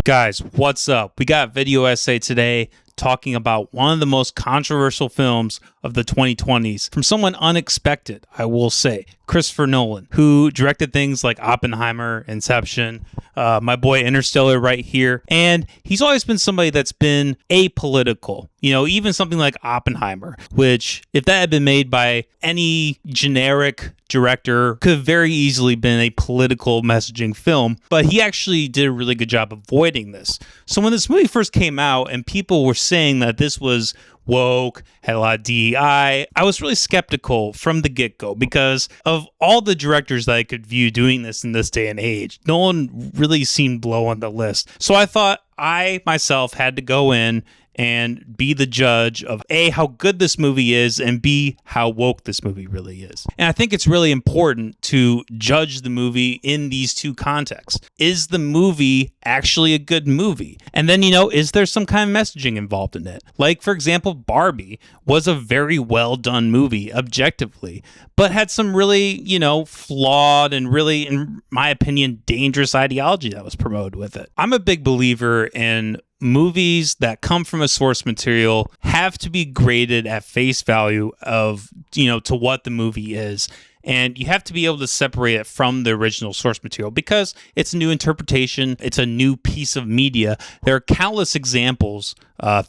Guys, what's up? We got a video essay today talking about one of the most controversial films of the 2020s from someone unexpected, I will say, Christopher Nolan, who directed things like Oppenheimer, Inception, my boy Interstellar right here. And he's always been somebody that's been apolitical, even something like Oppenheimer, which if that had been made by any generic director could have very easily been a political messaging film, but he actually did a really good job avoiding this. So when this movie first came out and people were saying that this was woke, had a lot of DEI, I was really skeptical from the get-go because of all the directors that I could view doing this in this day and age. Nolan really seemed low on the list. So I thought I myself had to go in and be the judge of A, how good this movie is, and B, how woke this movie really is. And I think it's really important to judge the movie in these two contexts. Is the movie actually a good movie? And then, is there some kind of messaging involved in it? Like, for example, Barbie was a very well done movie, objectively, but had some really, flawed and really, in my opinion, dangerous ideology that was promoted with it. I'm a big believer in movies that come from a source material have to be graded at face value of, to what the movie is. And you have to be able to separate it from the original source material because it's a new interpretation. It's a new piece of media. There are countless examples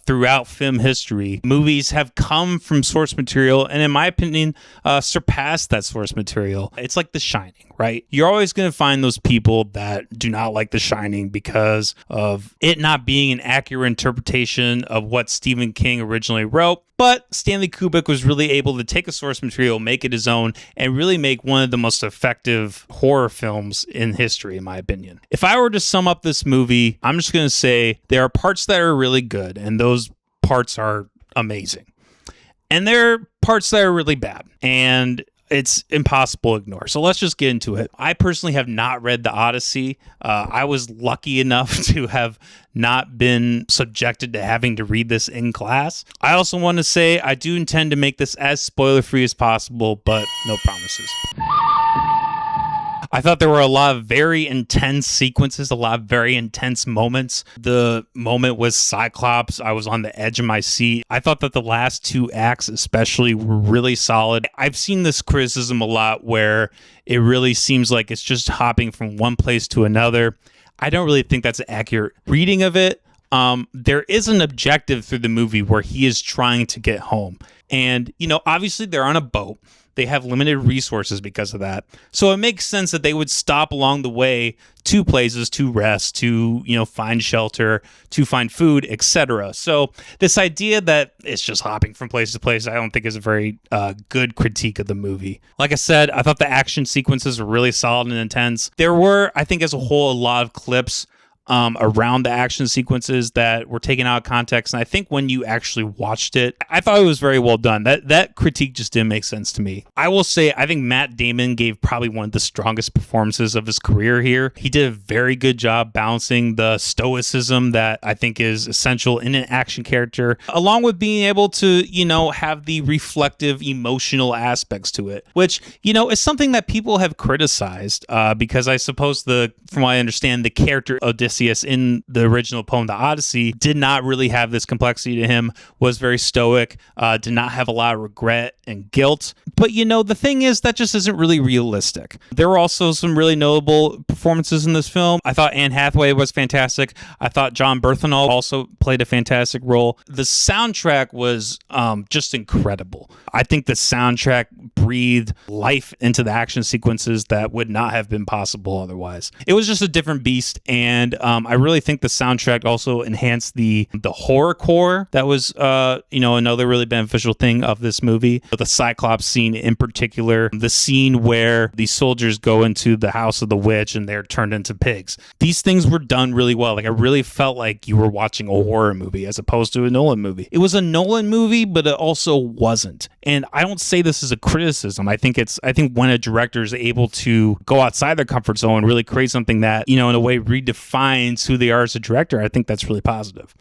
throughout film history. Movies have come from source material and, in my opinion, surpassed that source material. It's like The Shining, right? You're always going to find those people that do not like The Shining because of it not being an accurate interpretation of what Stephen King originally wrote. But Stanley Kubrick was really able to take a source material, make it his own, and really make one of the most effective horror films in history, in my opinion. If I were to sum up this movie, I'm just going to say there are parts that are really good, and those parts are amazing. And there are parts that are really bad, and it's impossible to ignore. So let's just get into it. I personally have not read the Odyssey. I was lucky enough to have not been subjected to having to read this in class. I also want to say I do intend to make this as spoiler-free as possible, but no promises. I thought there were a lot of very intense sequences, a lot of very intense moments. The moment with Cyclops, I was on the edge of my seat. I thought that the last two acts especially were really solid. I've seen this criticism a lot where it really seems like it's just hopping from one place to another. I don't really think that's an accurate reading of it. There is an objective through the movie where he is trying to get home. And, obviously they're on a boat. They have limited resources because of that. So it makes sense that they would stop along the way to places to rest, to, find shelter, to find food, etc. So this idea that it's just hopping from place to place, I don't think is a very good critique of the movie. Like I said, I thought the action sequences were really solid and intense. There were, I think as a whole, a lot of clips around the action sequences that were taken out of context. And I think when you actually watched it, I thought it was very well done. That critique just didn't make sense to me. I will say, I think Matt Damon gave probably one of the strongest performances of his career here. He did a very good job balancing the stoicism that I think is essential in an action character, along with being able to, have the reflective emotional aspects to it, which, is something that people have criticized because I suppose from what I understand, the character Odyssey in the original poem, The Odyssey, did not really have this complexity to him, was very stoic, did not have a lot of regret and guilt. But, the thing is, that just isn't really realistic. There were also some really notable performances in this film. I thought Anne Hathaway was fantastic. I thought John Bernthal also played a fantastic role. The soundtrack was just incredible. I think the soundtrack breathed life into the action sequences that would not have been possible otherwise. It was just a different beast, and I really think the soundtrack also enhanced the horrorcore that was, another really beneficial thing of this movie. The Cyclops scene in particular, the scene where the soldiers go into the house of the witch and they're turned into pigs. These things were done really well. Like, I really felt like you were watching a horror movie as opposed to a Nolan movie. It was a Nolan movie, but it also wasn't. And I don't say this as a criticism. I think when a director is able to go outside their comfort zone and really create something that, in a way redefines who they are as a director, I think that's really positive.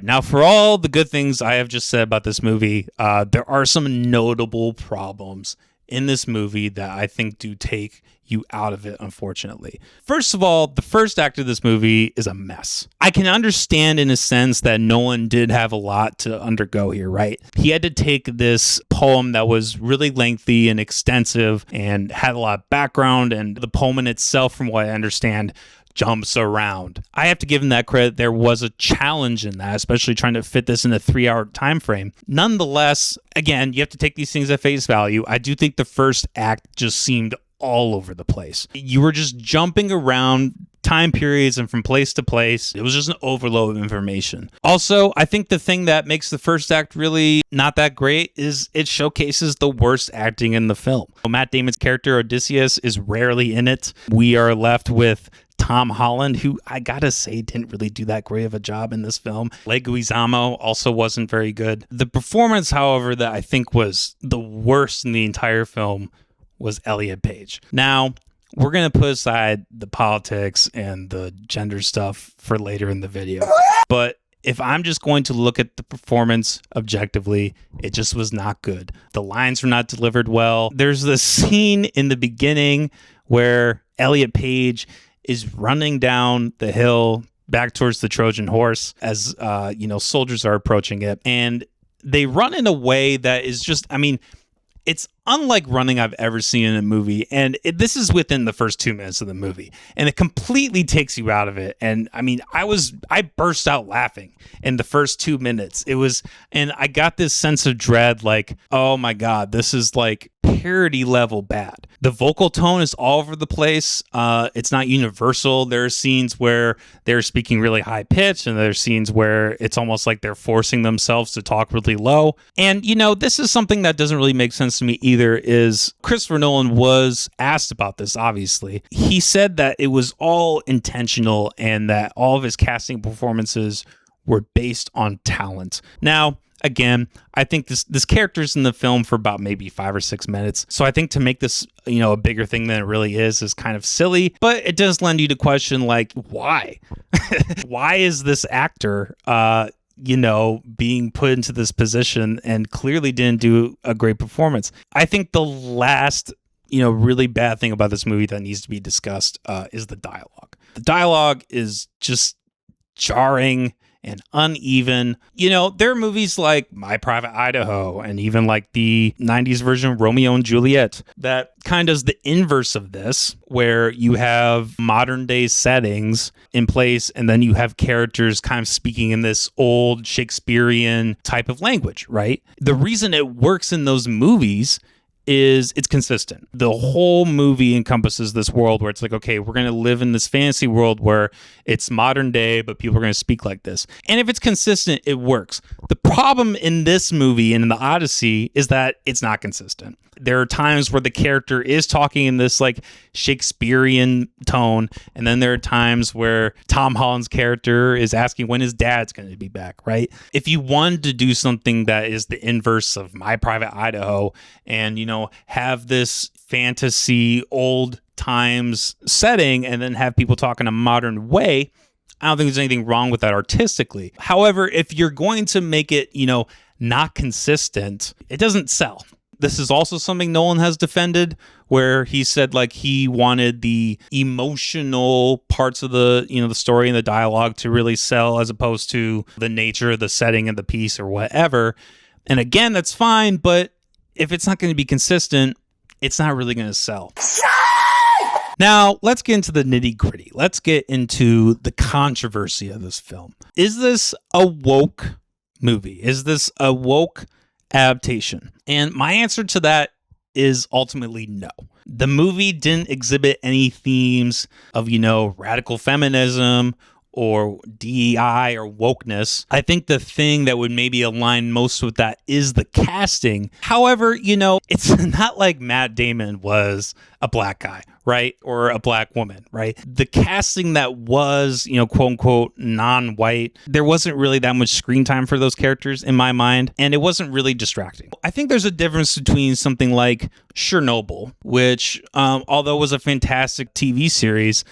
Now, for all the good things I have just said about this movie, there are some notable problems in this movie that I think do take you out of it, unfortunately. First of all, the first act of this movie is a mess. I can understand in a sense that Nolan did have a lot to undergo here, right? He had to take this poem that was really lengthy and extensive and had a lot of background, and the poem in itself, from what I understand, jumps around. I have to give him that credit. There was a challenge in that, especially trying to fit this in a 3-hour time frame. Nonetheless, again, you have to take these things at face value. I do think the first act just seemed all over the place. You were just jumping around time periods and from place to place. It was just an overload of information. Also, I think the thing that makes the first act really not that great is it showcases the worst acting in the film. Matt Damon's character Odysseus is rarely in it. We are left with Tom Holland, who I gotta say didn't really do that great of a job in this film. Leguizamo also wasn't very good. The performance, however, that I think was the worst in the entire film was Elliot Page. Now, we're going to put aside the politics and the gender stuff for later in the video. But if I'm just going to look at the performance objectively, it just was not good. The lines were not delivered well. There's this scene in the beginning where Elliot Page is running down the hill back towards the Trojan horse as, soldiers are approaching it. And they run in a way that is just, it's unlike running I've ever seen in a movie. And this is within the first 2 minutes of the movie. And it completely takes you out of it. And I burst out laughing in the first 2 minutes. And I got this sense of dread, like, oh my God, this is like parody level bad. The vocal tone is all over the place. It's not universal. There are scenes where they're speaking really high pitch, and there are scenes where it's almost like they're forcing themselves to talk really low. And, this is something that doesn't really make sense to me either, is Christopher Nolan was asked about this, obviously. He said that it was all intentional and that all of his casting performances were based on talent. Now, again, I think this character's in the film for about maybe 5 or 6 minutes. So I think to make this, a bigger thing than it really is kind of silly. But it does lend you to question, like, why? Why is this actor, being put into this position and clearly didn't do a great performance? I think the last, really bad thing about this movie that needs to be discussed is the dialogue. The dialogue is just jarring and uneven. There are movies like My Private Idaho and even like the 90s version of Romeo and Juliet that kind of does the inverse of this, where you have modern day settings in place and then you have characters kind of speaking in this old Shakespearean type of language, right? The reason it works in those movies is it's consistent. The whole movie encompasses this world where it's like, okay, we're going to live in this fantasy world where it's modern day, but people are going to speak like this. And if it's consistent, it works. The problem in this movie and in the Odyssey is that it's not consistent. There are times where the character is talking in this like Shakespearean tone, and then there are times where Tom Holland's character is asking when his dad's going to be back, right? If you wanted to do something that is the inverse of My Private Idaho and, have this fantasy old times setting and then have people talk in a modern way, I don't think there's anything wrong with that artistically. However, if you're going to make it, not consistent, it doesn't sell. This is also something Nolan has defended, where he said like he wanted the emotional parts of the, the story and the dialogue to really sell as opposed to the nature of the setting of the piece or whatever. And again, that's fine, but if it's not going to be consistent, it's not really going to sell. Now, let's get into the nitty gritty. Let's get into the controversy of this film. Is this a woke movie? Is this a woke adaptation? And my answer to that is ultimately no. The movie didn't exhibit any themes of, radical feminism or DEI or wokeness. I think the thing that would maybe align most with that is the casting. However, it's not like Matt Damon was a black guy, right? Or a black woman, right? The casting that was, quote unquote, non-white, there wasn't really that much screen time for those characters in my mind, and it wasn't really distracting. I think there's a difference between something like Chernobyl, which, although was a fantastic TV series,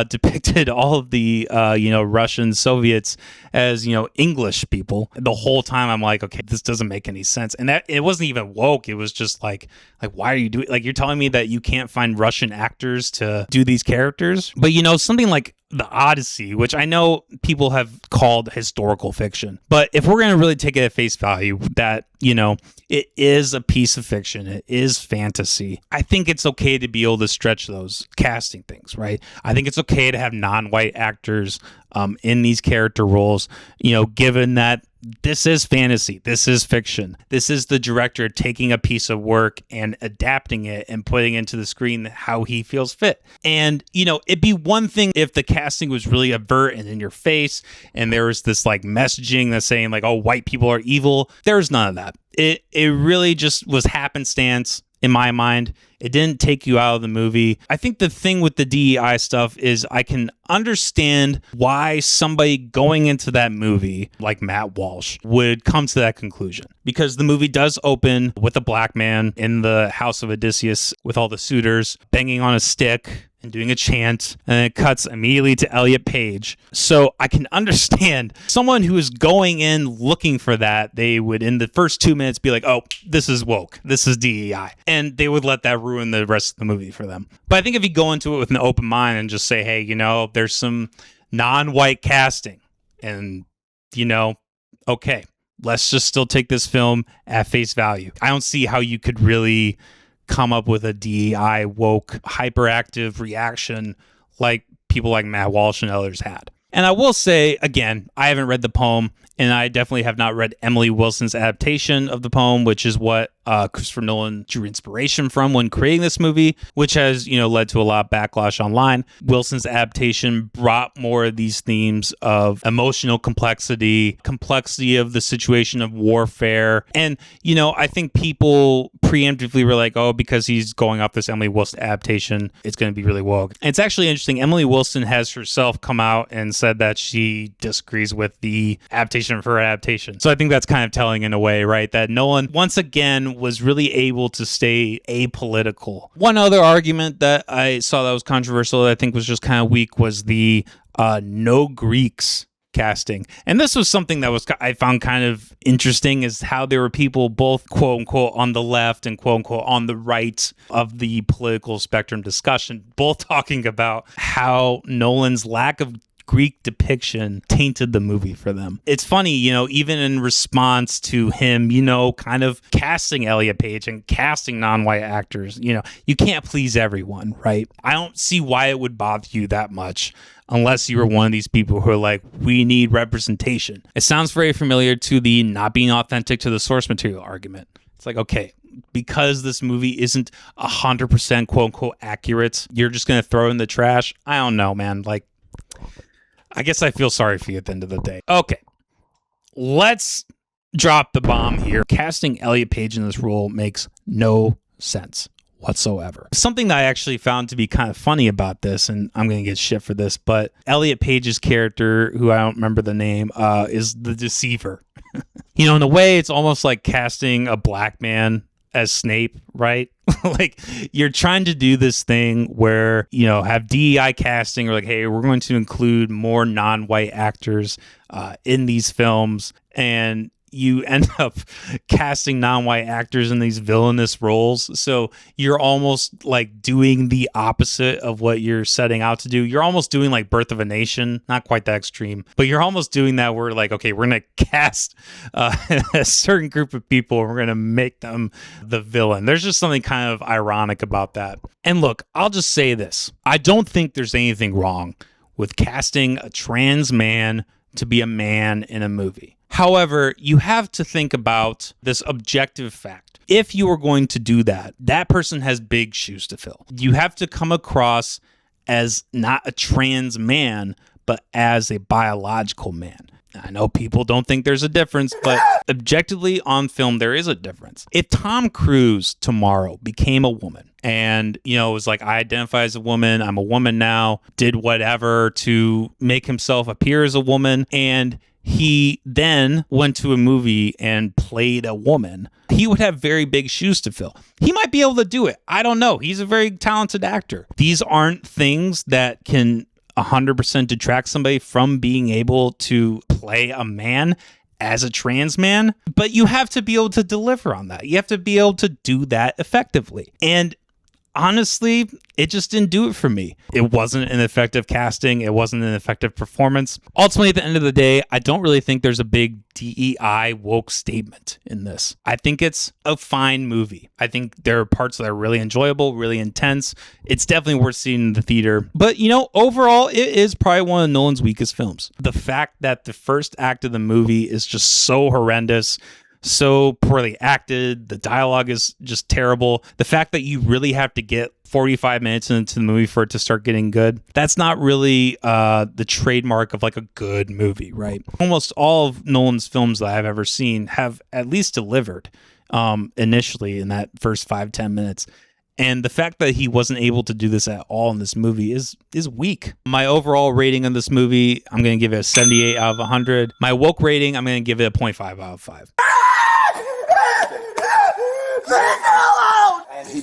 depicted all of the, Russian Soviets as, English people. The whole time I'm like, okay, this doesn't make any sense. And that it wasn't even woke. It was just like, why are you doing, like, you're telling me that you can't find Russian actors to do these characters? But, something like the Odyssey, which I know people have called historical fiction, but if we're going to really take it at face value that, it is a piece of fiction, it is fantasy, I think it's okay to be able to stretch those casting things, right? I think it's okay to have non-white actors in these character roles, given that this is fantasy, this is fiction, this is the director taking a piece of work and adapting it and putting it into the screen how he feels fit. And, it'd be one thing if the casting was really overt and in your face and there was this like messaging that's saying like, oh, white people are evil. There's none of that. It really just was happenstance. In my mind, it didn't take you out of the movie. I think the thing with the DEI stuff is I can understand why somebody going into that movie, like Matt Walsh, would come to that conclusion. Because the movie does open with a black man in the house of Odysseus with all the suitors banging on a stick and doing a chant, and it cuts immediately to Elliot Page. So I can understand someone who is going in looking for that, they would in the first 2 minutes be like, oh, this is woke, this is DEI. And they would let that ruin the rest of the movie for them. But I think if you go into it with an open mind and just say, hey, there's some non-white casting and, okay, let's just still take this film at face value. I don't see how you could really come up with a DEI woke hyperactive reaction like people like Matt Walsh and others had. And I will say, again, I haven't read the poem, and I definitely have not read Emily Wilson's adaptation of the poem, which is what Christopher Nolan drew inspiration from when creating this movie, which has, led to a lot of backlash online. Wilson's adaptation brought more of these themes of emotional complexity of the situation of warfare. And, I think people preemptively were like, oh, because he's going off this Emily Wilson adaptation, it's going to be really woke. And it's actually interesting. Emily Wilson has herself come out and said that she disagrees with the adaptation of her adaptation. So I think that's kind of telling in a way, right? That Nolan, once again, was really able to stay apolitical. One other argument that I saw that was controversial that I think was just kind of weak was the no Greeks casting. And this was something that I found kind of interesting, is how there were people both quote unquote on the left and quote unquote on the right of the political spectrum discussion, both talking about how Nolan's lack of Greek depiction tainted the movie for them. It's funny, even in response to him, kind of casting Elliot Page and casting non-white actors, you can't please everyone, right? I don't see why it would bother you that much unless you were one of these people who are like, we need representation. It sounds very familiar to the not being authentic to the source material argument. It's like, okay, because this movie isn't 100% quote unquote accurate, you're just going to throw it in the trash? I don't know, man. Like, I guess I feel sorry for you at the end of the day. Okay, let's drop the bomb here. Casting Elliot Page in this role makes no sense whatsoever. Something that I actually found to be kind of funny about this, and I'm going to get shit for this, but Elliot Page's character, who I don't remember the name, is the deceiver. In a way, it's almost like casting a black man as Snape, right? Like, you're trying to do this thing where, have DEI casting, or like, hey, we're going to include more non-white actors in these films, and you end up casting non-white actors in these villainous roles. So you're almost like doing the opposite of what you're setting out to do. You're almost doing like Birth of a Nation, not quite that extreme, but you're almost doing that where like, okay, we're going to cast a certain group of people and we're going to make them the villain. There's just something kind of ironic about that. And look, I'll just say this. I don't think there's anything wrong with casting a trans man to be a man in a movie. However, you have to think about this objective fact. If you are going to do that, that person has big shoes to fill. You have to come across as not a trans man, but as a biological man. I know people don't think there's a difference, but objectively on film, there is a difference. If Tom Cruise tomorrow became a woman and, was like, I identify as a woman, I'm a woman now, did whatever to make himself appear as a woman, and he then went to a movie and played a woman, he would have very big shoes to fill. He might be able to do it. I don't know. He's a very talented actor. These aren't things that can 100% detract somebody from being able to play a man as a trans man, but you have to be able to deliver on that. You have to be able to do that effectively. And honestly, it just didn't do it for me. It wasn't an effective casting. It wasn't an effective performance. Ultimately, at the end of the day, I don't really think there's a big DEI woke statement in this. I think it's a fine movie. I think there are parts that are really enjoyable, really intense. It's definitely worth seeing in the theater. But, overall, it is probably one of Nolan's weakest films. The fact that the first act of the movie is just so horrendous, so poorly acted, the dialogue is just terrible. The fact that you really have to get 45 minutes into the movie for it to start getting good, that's not really the trademark of like a good movie, right? Almost all of Nolan's films that I've ever seen have at least delivered initially in that first 5-10 minutes. And the fact that he wasn't able to do this at all in this movie is weak. My overall rating on this movie, I'm going to give it a 78 out of 100. My woke rating, I'm going to give it a 0.5 out of 5. And he